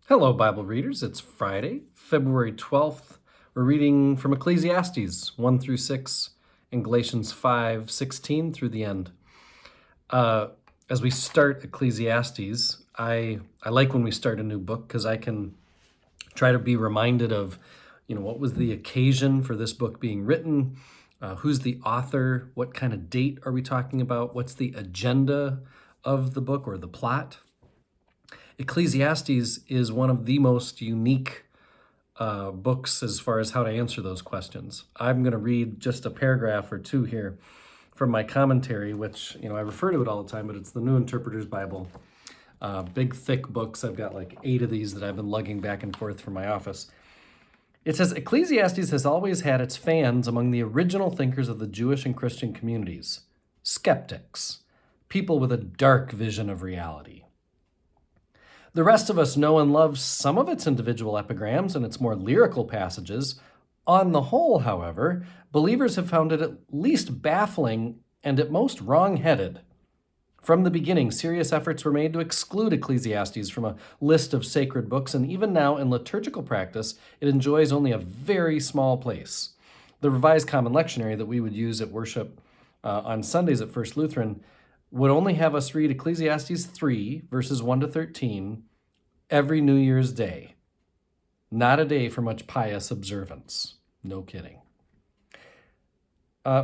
Hello, Bible readers. It's Friday, February 12th. We're reading from Ecclesiastes 1 through 6 and Galatians 5:16 through the end. As we start Ecclesiastes, I like when we start a new book because I can try to be reminded of, what was the occasion for this book being written, who's the author, what kind of date are we talking about, what's the agenda of the book or the plot. Ecclesiastes is one of the most unique books as far as how to answer those questions. I'm going to read just a paragraph or two here from my commentary, which, I refer to it all the time, but it's the New Interpreter's Bible. Big, thick books. I've got like 8 of these that I've been lugging back and forth from my office. It says, Ecclesiastes has always had its fans among the original thinkers of the Jewish and Christian communities. Skeptics. People with a dark vision of reality. The rest of us know and love some of its individual epigrams and its more lyrical passages. On the whole, however, believers have found it at least baffling and at most wrong-headed. From the beginning, serious efforts were made to exclude Ecclesiastes from a list of sacred books, and even now in liturgical practice, it enjoys only a very small place. The Revised Common Lectionary that we would use at worship on Sundays at First Lutheran would only have us read Ecclesiastes 3, verses 1 to 13, every New Year's Day. Not a day for much pious observance. No kidding.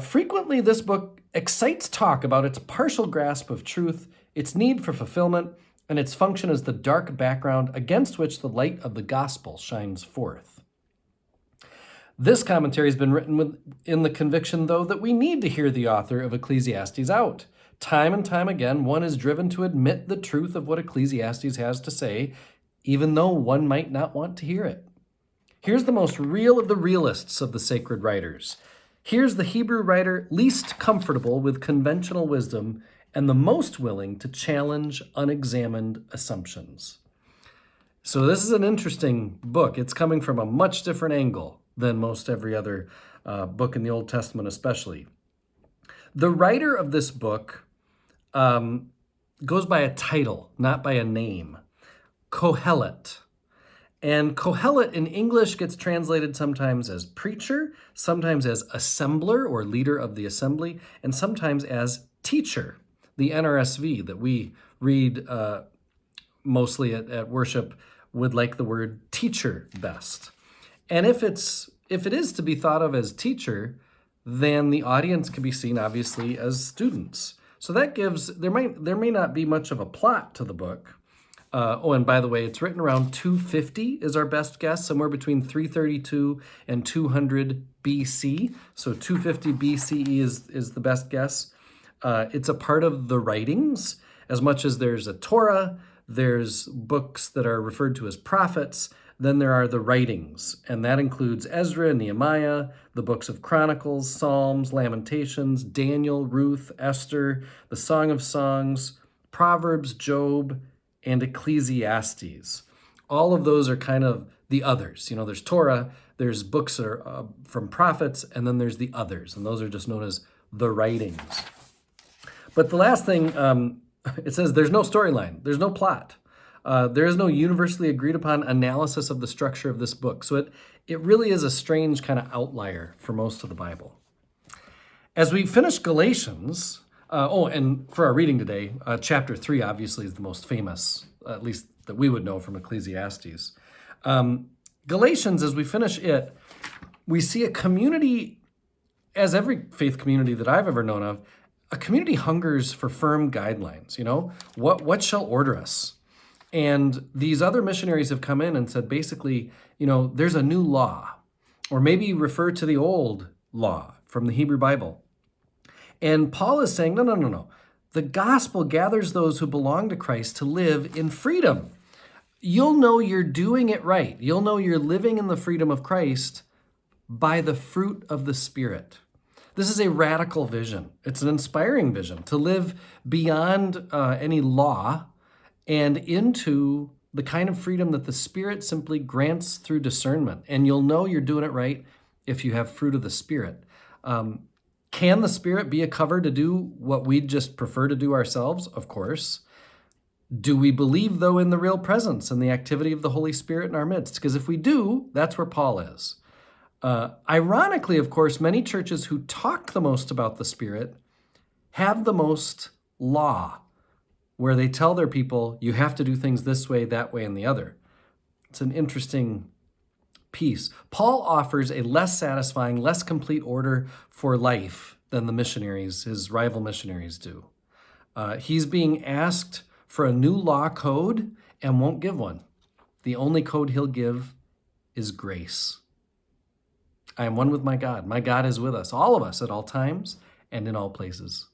Frequently, this book excites talk about its partial grasp of truth, its need for fulfillment, and its function as the dark background against which the light of the gospel shines forth. This commentary has been written in the conviction, though, that we need to hear the author of Ecclesiastes out. Time and time again, one is driven to admit the truth of what Ecclesiastes has to say, even though one might not want to hear it. Here's the most real of the realists of the sacred writers. Here's the Hebrew writer least comfortable with conventional wisdom and the most willing to challenge unexamined assumptions. So this is an interesting book. It's coming from a much different angle than most every other book in the Old Testament especially. The writer of this book goes by a title, not by a name. Kohelet. And Kohelet in English gets translated sometimes as preacher, sometimes as assembler or leader of the assembly, and sometimes as teacher. The NRSV that we read mostly at worship would like the word teacher best. And if it is to be thought of as teacher, then the audience can be seen obviously as students. So that gives, there may not be much of a plot to the book. And by the way, it's written around 250 is our best guess, somewhere between 332 and 200 BC. So 250 BCE is the best guess. It's a part of the writings, as much as there's a Torah, there's books that are referred to as prophets, then there are the writings, and that includes Ezra, Nehemiah, the books of Chronicles, Psalms, Lamentations, Daniel, Ruth, Esther, the Song of Songs, Proverbs, Job, and Ecclesiastes. All of those are kind of the others. There's Torah, there's books that are, from prophets, and then there's the others, and those are just known as the writings. But the last thing, it says there's no storyline, there's no plot. There is no universally agreed upon analysis of the structure of this book. So it really is a strange kind of outlier for most of the Bible. As we finish Galatians, and for our reading today, chapter 3 obviously is the most famous, at least that we would know from Ecclesiastes. Galatians, as we finish it, we see a community, as every faith community that I've ever known of, a community hungers for firm guidelines. What shall order us? And these other missionaries have come in and said, basically, there's a new law, or maybe refer to the old law from the Hebrew Bible. And Paul is saying, no. The gospel gathers those who belong to Christ to live in freedom. You'll know you're doing it right. You'll know you're living in the freedom of Christ by the fruit of the Spirit. This is a radical vision. It's an inspiring vision to live beyond any law and into the kind of freedom that the Spirit simply grants through discernment. And you'll know you're doing it right if you have fruit of the Spirit. Can the Spirit be a cover to do what we'd just prefer to do ourselves? Of course. Do we believe, though, in the real presence and the activity of the Holy Spirit in our midst? Because if we do, that's where Paul is. Ironically, of course, many churches who talk the most about the Spirit have the most law, where they tell their people, you have to do things this way, that way, and the other. It's an interesting piece. Paul offers a less satisfying, less complete order for life than the missionaries, his rival missionaries, do. He's being asked for a new law code and won't give one. The only code he'll give is grace. I am one with my God. My God is with us, all of us, at all times and in all places.